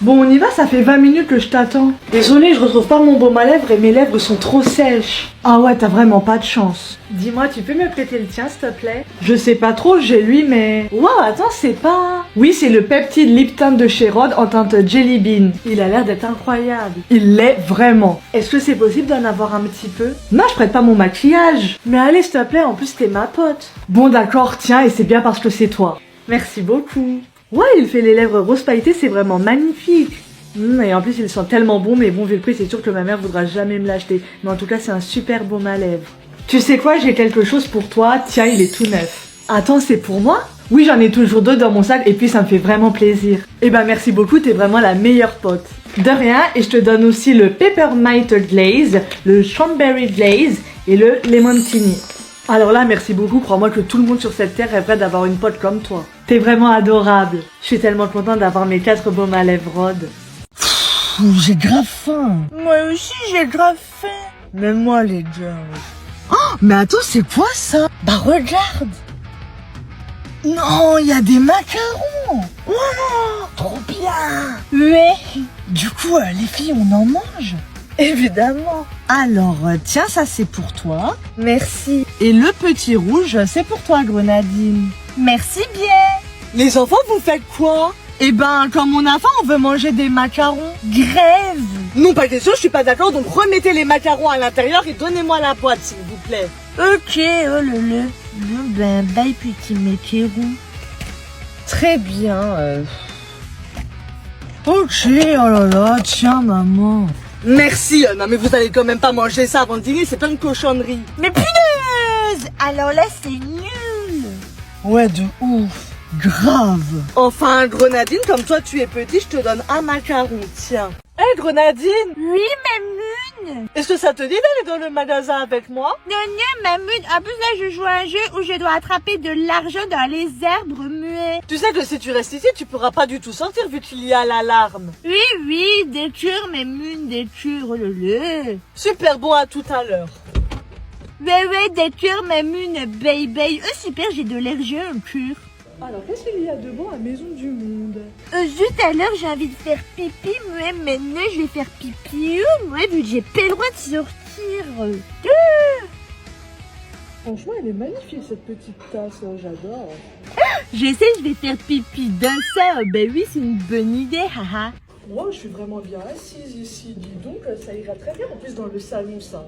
Bon, on y va, ça fait 20 minutes que je t'attends. Désolée, je retrouve pas mon baume à lèvres et mes lèvres sont trop sèches. Ah ouais, t'as vraiment pas de chance. Dis-moi, tu peux me prêter le tien, s'il te plaît? Je sais pas trop, j'ai lui, mais... Waouh, attends, c'est pas... Oui, c'est le Peptide Lip Tint de chez Rhode en teinte Jelly Bean. Il a l'air d'être incroyable. Il l'est vraiment. Est-ce que c'est possible d'en avoir un petit peu? Non, je prête pas mon maquillage. Mais allez, s'il te plaît, en plus, t'es ma pote. Bon, d'accord, tiens, et c'est bien parce que c'est toi. Merci beaucoup. Ouais, il fait les lèvres rose pailletées, c'est vraiment magnifique. Et en plus, ils sont tellement bons, mais bon, vu le prix, c'est sûr que ma mère voudra jamais me l'acheter. Mais en tout cas, c'est un super baume à lèvres. Tu sais quoi, j'ai quelque chose pour toi. Tiens, il est tout neuf. Attends, c'est pour moi? Oui, j'en ai toujours deux dans mon sac et puis ça me fait vraiment plaisir. Eh ben, merci beaucoup, t'es vraiment la meilleure pote. De rien, et je te donne aussi le Peppermint Glaze, le Cranberry Glaze et le Lemon Tini. Alors là, merci beaucoup, crois-moi que tout le monde sur cette terre rêverait d'avoir une pote comme toi. T'es vraiment adorable. Je suis tellement contente d'avoir mes 4 baumes à lèvres Rhode. J'ai grave faim. Moi aussi, j'ai grave faim. Même moi, les gars. Oh, mais attends, c'est quoi ça? Bah regarde. Non, il y a des macarons. Oh, trop bien. Ouais. Du coup, les filles, on en mange? Évidemment. Alors, tiens, ça c'est pour toi. Merci. Et le petit rouge, c'est pour toi, Grenadine. Merci bien. Les enfants, vous faites quoi? Eh ben, comme on a faim, on veut manger des macarons. Grève. Non, pas question, je suis pas d'accord, donc remettez les macarons à l'intérieur et donnez-moi la boîte, s'il vous plaît. Ok, oh le. Ben, bye petit macaron. Très bien. Ok, oh là là, tiens maman. Merci, non mais vous allez quand même pas manger ça avant de dîner, c'est plein de cochonneries. Mais punaise! Alors là, c'est nul. Ouais, de ouf. Grave. Enfin, Grenadine, comme toi tu es petit, je te donne un macaron, tiens. Hé, Grenadine! Oui, Mamoun. Est-ce que ça te dit d'aller dans le magasin avec moi? Non, Mamoun. En plus, là, je joue à un jeu où je dois attraper de l'argent dans les arbres muets. Tu sais que si tu restes ici, tu pourras pas du tout sortir vu qu'il y a l'alarme. Oui, des cures, Mamoun, des cures, oh là là. Super bon, à tout à l'heure. Ouais, des cures, Mamoun, baby. Oh, super, j'ai de l'argent en cure. Alors, qu'est-ce qu'il y a de bon à Maison du Monde? Zut, alors j'ai envie de faire pipi, moi maintenant je vais faire pipi, moi vu que j'ai pas le droit de sortir. Franchement, elle est magnifique cette petite tasse, j'adore. Je sais, je vais faire pipi dans ça, ben oui, c'est une bonne idée, haha. Moi, je suis vraiment bien assise ici, dis donc, ça ira très bien en plus dans le salon, ça.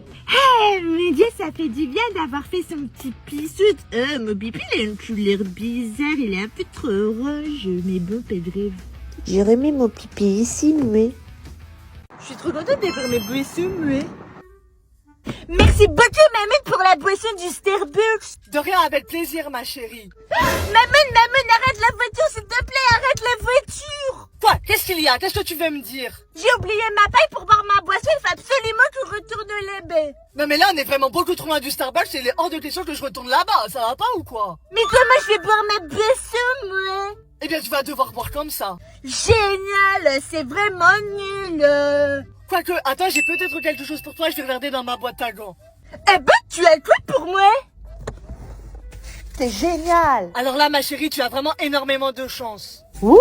Mon Dieu, ça fait du bien d'avoir fait son petit pissout. Mon pipi, il a une couleur bizarre, il est un peu trop orange, mais bon, pas de rêve. J'aurais mis mon pipi ici, mais... Je suis trop contente d'être mes boissons, muets. Merci beaucoup, Mamoun, pour la boisson du Starbucks. De rien, avec plaisir, ma chérie. Mamoun, arrête la voiture, s'il te plaît, arrête la voiture. Quoi? Qu'est-ce qu'il y a? Qu'est-ce que tu veux me dire? J'ai oublié ma paille pour boire ma boisson, il faut absolument que je retourne les baies. Non mais là, on est vraiment beaucoup trop loin du Starbucks, il est hors de question que je retourne là-bas, ça va pas ou quoi? Mais comment je vais boire ma boisson, moi? Eh bien, tu vas devoir boire comme ça. Génial, c'est vraiment nul. Quoique, attends, j'ai peut-être quelque chose pour toi, je vais regarder dans ma boîte à gants. Eh ben, tu as quoi pour moi? C'est génial. Alors là, ma chérie, tu as vraiment énormément de chance. Wouh!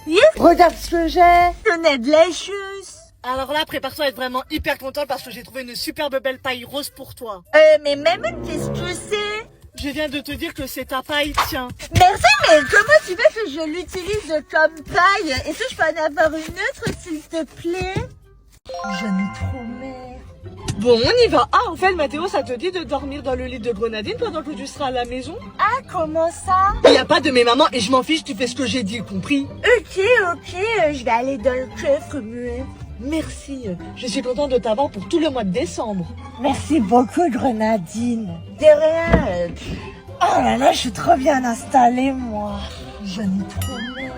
Yes, Regarde ce que j'ai. on a de la chance. Alors là, prépare-toi à être vraiment hyper content parce que j'ai trouvé une superbe belle paille rose pour toi. Mais Mamoun, qu'est-ce que c'est? Je viens de te dire que c'est ta paille, tiens. Merci, mais comment tu veux que je l'utilise comme paille? Est-ce que je peux en avoir une autre, s'il te plaît? J'en ai trop marre. Bon, on y va. Ah, en fait, Mathéo, ça te dit de dormir dans le lit de Grenadine pendant que tu seras à la maison? Ah, comment ça? Il n'y a pas de mes mamans et je m'en fiche, tu fais ce que j'ai dit, compris? Ok, je vais aller dans le coffre, moi. Merci, je suis contente de t'avoir pour tout le mois de décembre. Merci beaucoup, Grenadine. De rien. Oh là là, je suis trop bien installée, moi. J'en ai trop marre.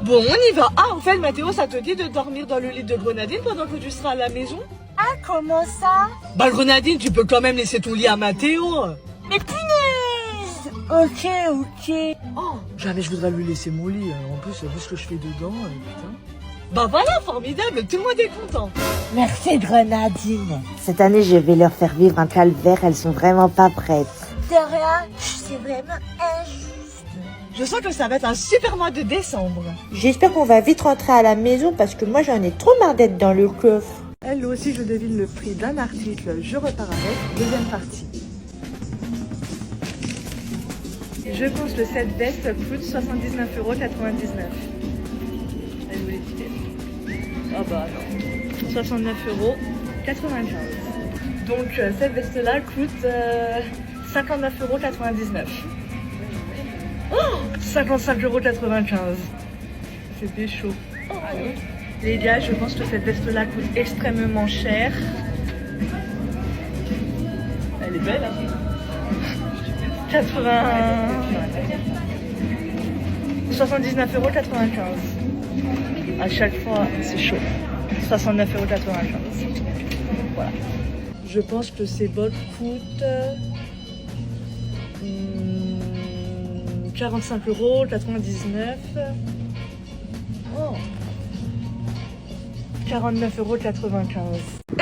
Bon, on y va. Ah, en fait, Mathéo, ça te dit de dormir dans le lit de Grenadine pendant que tu seras à la maison? Ah, comment ça? Bah, Grenadine, tu peux quand même laisser ton lit à Mathéo. Mais punaise! Ok. Oh, jamais je voudrais lui laisser mon lit. En plus, vu ce que je fais dedans, putain. Bah voilà, formidable, tout le monde est content. Merci, Grenadine. Cette année, je vais leur faire vivre un calvaire. Elles sont vraiment pas prêtes. De rien, c'est vraiment injuste. Je sens que ça va être un super mois de décembre. J'espère qu'on va vite rentrer à la maison parce que moi j'en ai trop marre d'être dans le coffre. Elle aussi, je devine le prix d'un article, je repars avec, deuxième partie. Je pense le set veste coûte 79,99 €. Elle vous l'étiquette. Ah bah non. 69,95 €. Donc cette veste là coûte 59,99 €. Oh, 55,95 €. C'était chaud. Oh. Les gars, je pense que cette veste là coûte extrêmement cher. Elle est belle, hein. 79,95 €. À chaque fois, c'est chaud. 69,95 €. Voilà. Je pense que ces bottes coûtent 45,99 €. Oh. 49,95 €.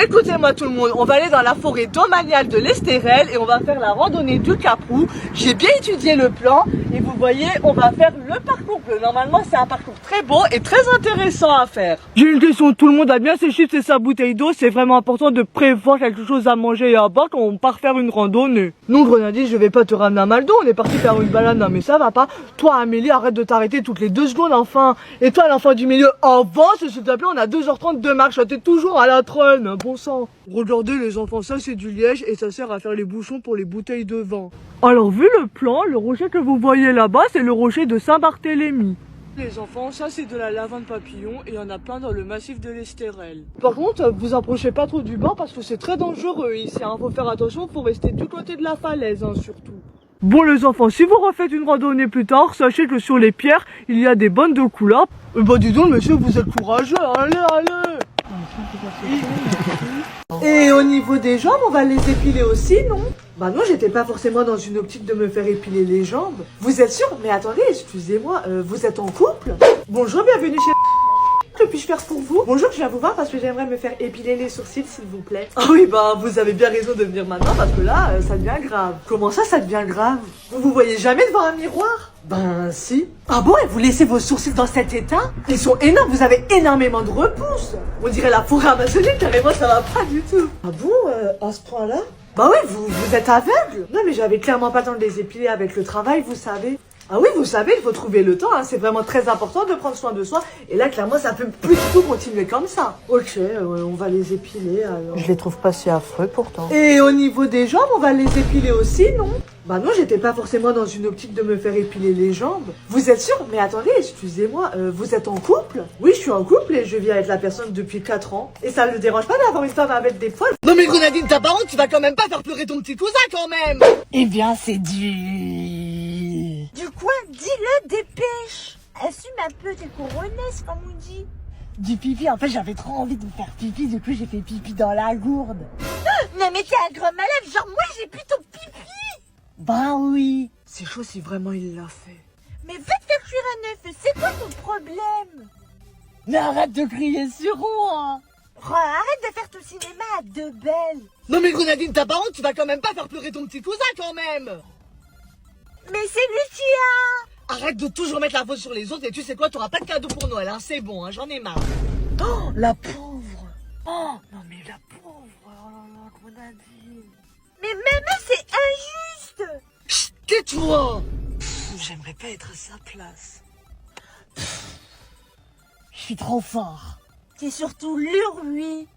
Écoutez-moi tout le monde, on va aller dans la forêt domaniale de l'Estérel et on va faire la randonnée du Caprou. J'ai bien étudié le plan et vous voyez, on va faire le parcours bleu. Normalement, c'est un parcours très beau et très intéressant à faire. J'ai une question, tout le monde a bien ses chiffres et sa bouteille d'eau. C'est vraiment important de prévoir quelque chose à manger et à boire quand on part faire une randonnée. Non, Grenadine, je vais pas te ramener à Maldo, on est parti faire une balade. Non, mais ça va pas. Toi, Amélie, arrête de t'arrêter toutes les 2 secondes, enfin. Et toi, l'enfant du milieu, avance, s'il te plaît, on a 2h30 de marche. T'es toujours à la traîne. Bon sang. Regardez les enfants, ça c'est du liège et ça sert à faire les bouchons pour les bouteilles de vin. Alors vu le plan, le rocher que vous voyez là-bas, c'est le rocher de Saint-Barthélemy. Les enfants, ça c'est de la lavande papillon et il y en a plein dans le massif de l'Estérel. Par contre, vous approchez pas trop du bord parce que c'est très dangereux ici, hein. Faut faire attention, faut rester du côté de la falaise, hein, surtout. Bon les enfants, si vous refaites une randonnée plus tard, sachez que sur les pierres, il y a des bonnes de couleur. Bah dis donc monsieur, vous êtes courageux, allez, allez. Et au niveau des jambes, on va les épiler aussi, non? Bah non, j'étais pas forcément dans une optique de me faire épiler les jambes. Vous êtes sûr? Mais attendez, excusez-moi, vous êtes en couple? Bonjour, bienvenue chez... Que puis-je faire pour vous? Bonjour, je viens vous voir parce que j'aimerais me faire épiler les sourcils, s'il vous plaît. Ah oui, bah vous avez bien raison de venir maintenant parce que là, ça devient grave. Comment ça devient grave? Vous voyez jamais devant un miroir? Ben si. Ah bon, et vous laissez vos sourcils dans cet état? Ils sont énormes, vous avez énormément de repousse. On dirait la forêt amazonienne, carrément, ça va pas du tout. Ah bon, à ce point-là? Bah oui, vous êtes aveugle. Non mais j'avais clairement pas le temps de les épiler avec le travail, vous savez. Ah oui, vous savez, il faut trouver le temps, hein. C'est vraiment très important de prendre soin de soi. Et là, clairement, ça peut plus du tout continuer comme ça. Ok, on va les épiler alors. Je les trouve pas si affreux pourtant. Et au niveau des jambes, on va les épiler aussi, non? Bah non, j'étais pas forcément dans une optique de me faire épiler les jambes. Vous êtes sûr? Mais attendez, excusez-moi, vous êtes en couple? Oui, je suis en couple et je vis avec la personne depuis 4 ans. Et ça ne le dérange pas d'avoir une femme avec des poils? Non mais Grenadine, ta parole, tu vas quand même pas faire pleurer ton petit cousin quand même! Eh bien, c'est Du quoi? Dis-le, dépêche. Assume un peu tes couronnesses, comme on dit. du pipi. En fait, j'avais trop envie de me faire pipi, du coup j'ai fait pipi dans la gourde. Non mais t'es un gros malade, genre moi j'ai plus ton pipi. Bah oui. C'est chaud si vraiment il l'a fait. Mais va te faire cuire un œuf, c'est quoi ton problème? Mais arrête de crier sur moi. Oh, arrête de faire ton cinéma à deux belles. Non mais Grenadine, ta parole, tu vas quand même pas faire pleurer ton petit cousin quand même. Mais c'est Lucia. Arrête de toujours mettre la faute sur les autres et tu sais quoi, t'auras pas de cadeau pour Noël, hein, c'est bon, hein, j'en ai marre. Oh, la pauvre. Oh, non mais la pauvre, oh là là, Grenadine. Mais maman, c'est injuste. Chut, tais-toi. J'aimerais pas être à sa place. Je suis trop fort. T'es surtout lourd, lui.